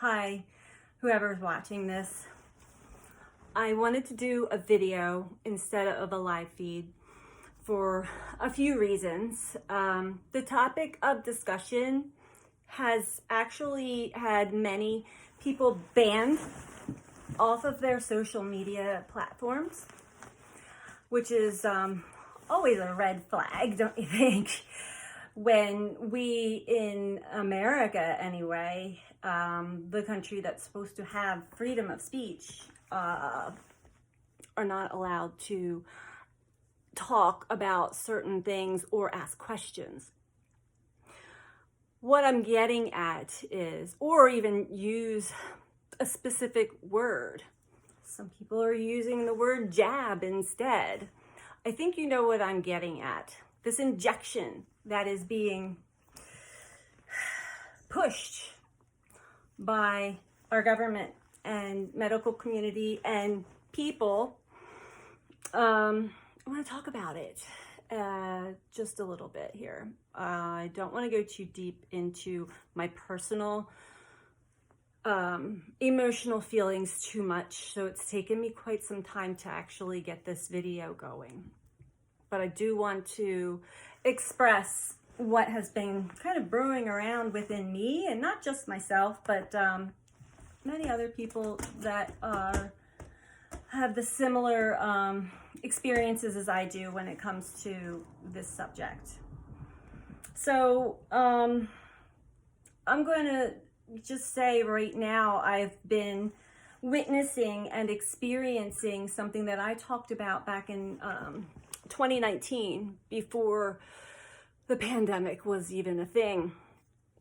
Hi, whoever's watching this. I wanted to do a video instead of a live feed for a few reasons. The topic of discussion has actually had many people banned off of their social media platforms, which is always a red flag, don't you think? When we in America, anyway, the country that's supposed to have freedom of speech, are not allowed to talk about certain things or ask questions. What I'm getting at is, or even use a specific word. Some people are using the word jab instead. I think you know what I'm getting at. This injection that is being pushed by our government and medical community and people. I want to talk about it just a little bit here. I don't want to go too deep into my personal emotional feelings too much, so it's taken me quite some time to actually get this video going. But I do want to express what has been kind of brewing around within me, and not just myself, but many other people that have the similar experiences as I do when it comes to this subject. So I'm going to just say right now, I've been witnessing and experiencing something that I talked about back in 2019, before the pandemic was even a thing,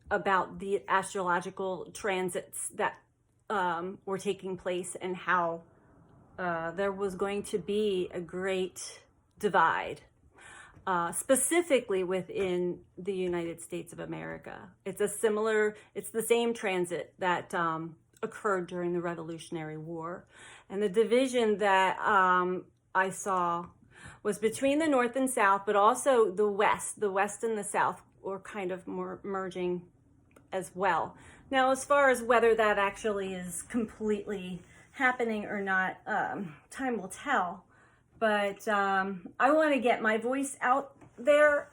about the astrological transits that were taking place, and how there was going to be a great divide, specifically within the United States of America. It's the same transit that occurred during the Revolutionary War. And the division that I saw was between the North and South, but also the West and the South were kind of more merging as well. Now, as far as whether that actually is completely happening or not, time will tell. But I want to get my voice out there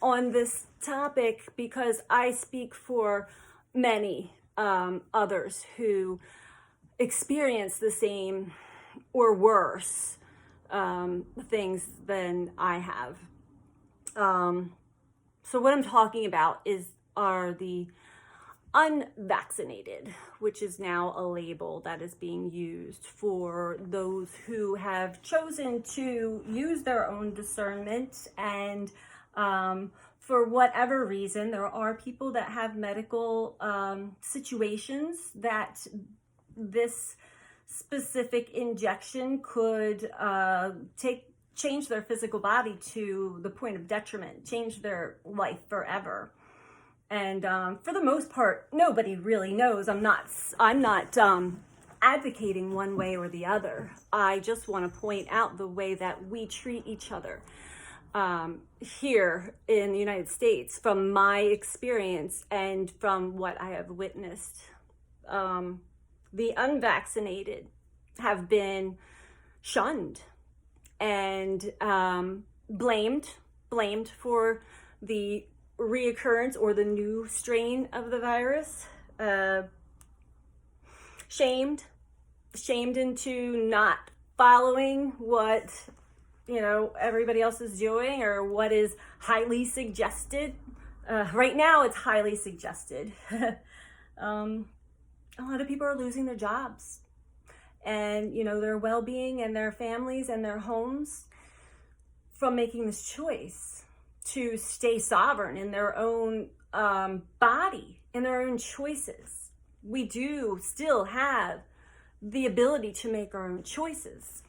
on this topic, because I speak for many others who experience the same or worse things than I have. So what I'm talking about are the unvaccinated, which is now a label that is being used for those who have chosen to use their own discernment, and for whatever reason, there are people that have medical situations that this specific injection could change their physical body to the point of detriment, change their life forever. And for the most part, nobody really knows. I'm not advocating one way or the other. I just want to point out the way that we treat each other here in the United States, from my experience and from what I have witnessed. The unvaccinated have been shunned and blamed for the reoccurrence or the new strain of the virus, shamed into not following what everybody else is doing, or what is highly suggested. Right now it's highly suggested. A lot of people are losing their jobs and their well-being and their families and their homes from making this choice to stay sovereign in their own body, in their own choices. We do still have the ability to make our own choices.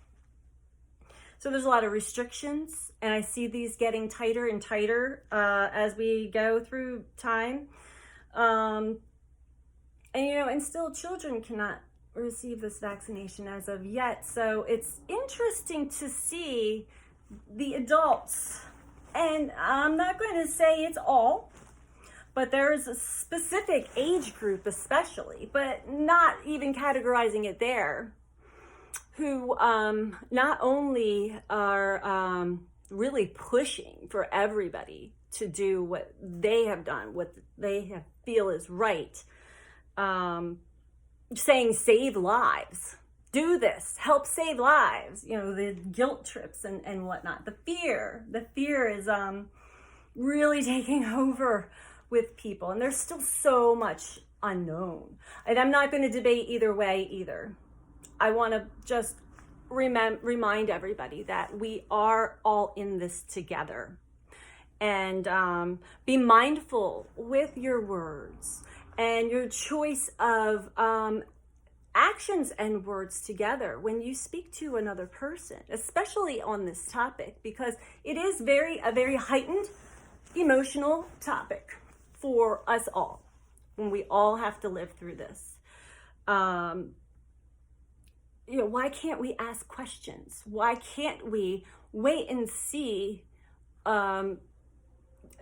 So there's a lot of restrictions, and I see these getting tighter and tighter as we go through time. And still children cannot receive this vaccination as of yet. So it's interesting to see the adults, and I'm not going to say it's all, But there is a specific age group especially, but not even categorizing it there, who not only are really pushing for everybody to do what they have done, what they feel is right, saying save lives, do this, help save lives, you know, the guilt trips and whatnot. The fear is really taking over with people, and there's still so much unknown. And I'm not going to debate either way either. I want to just remind everybody that we are all in this together, and be mindful with your words and your choice of actions and words together when you speak to another person, especially on this topic, because it is a very heightened emotional topic for us all, when we all have to live through this. You know, why can't we ask questions? Why can't we wait and see? A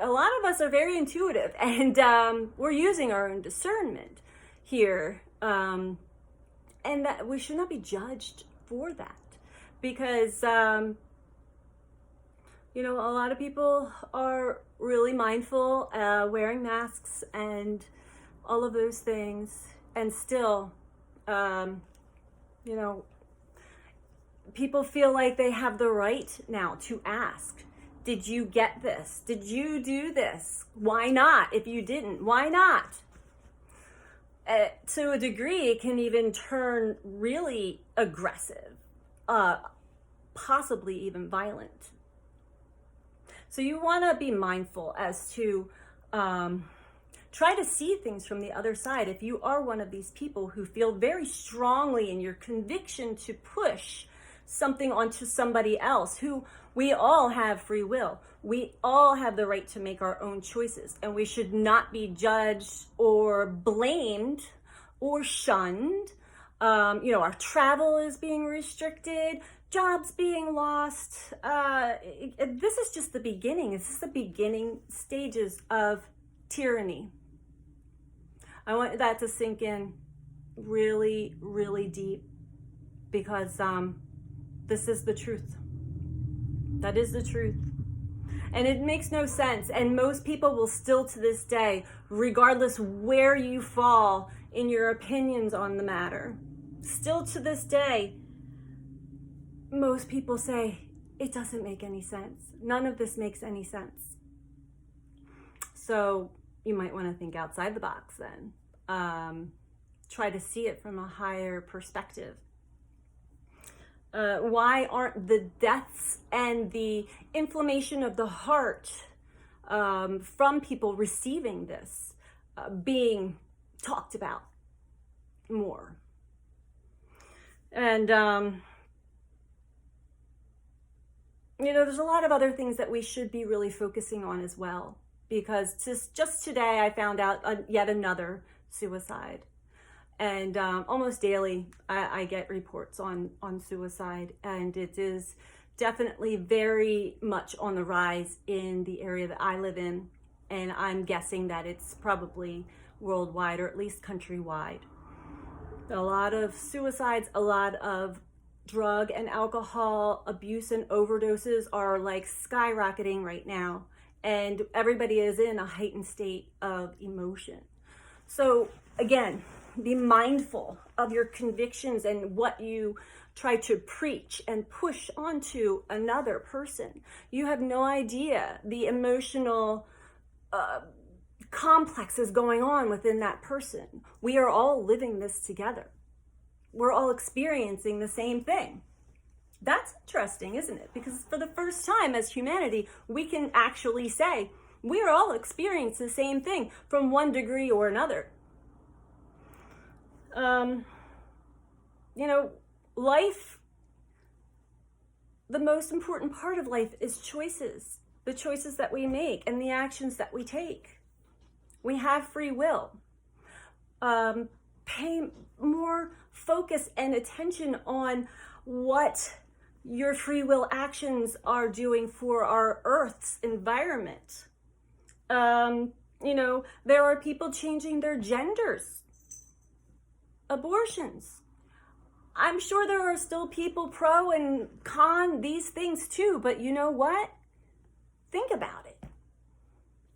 lot of us are very intuitive, and we're using our own discernment here, and that we should not be judged for that, because you know, a lot of people are really mindful, wearing masks and all of those things, and still, you know, people feel like they have the right now to ask, did you get this? Did you do this? Why not? If you didn't, why not? To a degree, it can even turn really aggressive, possibly even violent. So you want to be mindful as to try to see things from the other side. If you are one of these people who feel very strongly in your conviction to push something onto somebody else, who we all have free will. We all have the right to make our own choices, and we should not be judged or blamed or shunned. You know, our travel is being restricted, jobs being lost. This is just the beginning. This is the beginning stages of tyranny. I want that to sink in really, really deep, because this is the truth. That is the truth. And it makes no sense. And most people will still to this day, regardless where you fall in your opinions on the matter, still to this day, most people say, it doesn't make any sense. None of this makes any sense. So you might want to think outside the box then. Try to see it from a higher perspective. Why aren't the deaths and the inflammation of the heart from people receiving this being talked about more? And, you know, there's a lot of other things that we should be really focusing on as well, because just today I found out yet another suicide. And almost daily I get reports on suicide, and it is definitely very much on the rise in the area that I live in, and I'm guessing that it's probably worldwide, or at least countrywide. A lot of suicides, a lot of drug and alcohol abuse and overdoses are like skyrocketing right now, and everybody is in a heightened state of emotion. So again, be mindful of your convictions and what you try to preach and push onto another person. You have no idea the emotional complexes going on within that person. We are all living this together. We're all experiencing the same thing. That's interesting, isn't it? Because for the first time as humanity, we can actually say we are all experiencing the same thing from one degree or another. You know, life, the most important part of life is choices, the choices that we make and the actions that we take. We have free will. Pay more focus and attention on what your free will actions are doing for our Earth's environment. You You know, there are people changing their genders, abortions. I'm sure there are still people pro and con these things too, but you know what? Think about it.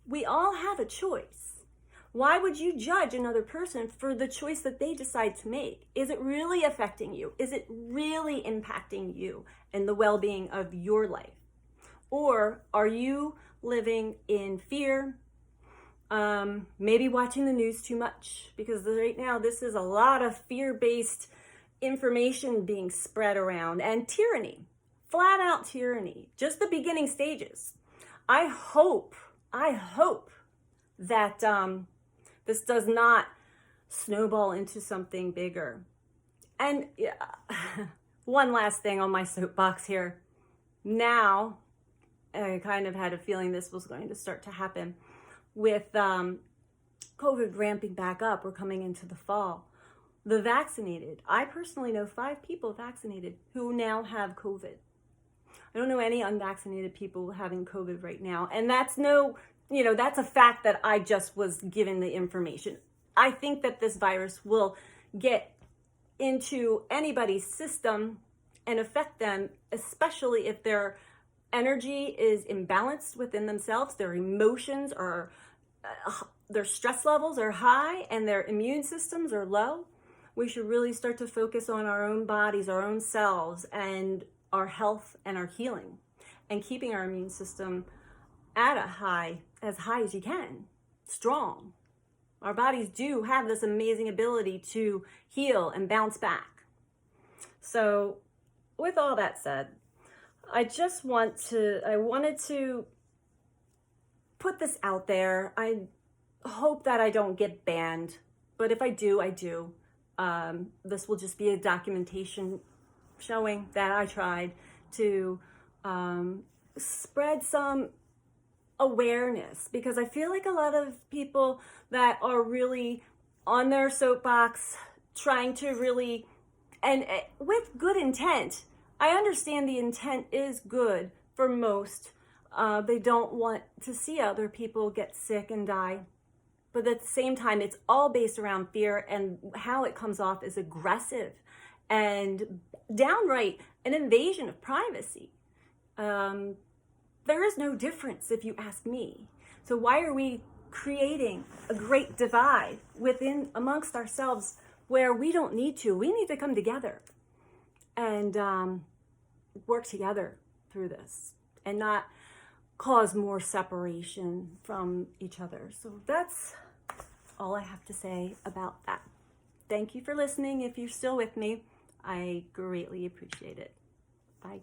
We all have a choice. Why would you judge another person for the choice that they decide to make? Is it really affecting you? Is it really impacting you and the well-being of your life? Or are you living in fear? Maybe watching the news too much, because right now this is a lot of fear-based information being spread around, and tyranny, flat out tyranny, just the beginning stages. I hope that this does not snowball into something bigger. And one last thing on my soapbox here. Now, I kind of had a feeling this was going to start to happen with COVID ramping back up. We're coming into the fall. The vaccinated, I personally know 5 people vaccinated who now have COVID. I don't know any unvaccinated people having COVID right now. And that's that's a fact that I just was given the information. I think that this virus will get into anybody's system and affect them, especially if their energy is imbalanced within themselves, their emotions are, their stress levels are high, and their immune systems are low. We should really start to focus on our own bodies, our own selves, and our health and our healing, and keeping our immune system at as high as you can, strong. Our bodies do have this amazing ability to heal and bounce back. So with all that said, I wanted to put this out there. I hope that I don't get banned, but if I do, I do. This will just be a documentation showing that I tried to spread some awareness, because I feel like a lot of people that are really on their soapbox trying to really, and with good intent, I understand the intent is good for most. They don't want to see other people get sick and die. But at the same time, it's all based around fear, and how it comes off is aggressive and downright an invasion of privacy. There is no difference, if you ask me. So why are we creating a great divide amongst ourselves where we don't need to? We need to come together and work together through this, and not cause more separation from each other. So that's all I have to say about that. Thank you for listening. If you're still with me, I greatly appreciate it. Bye.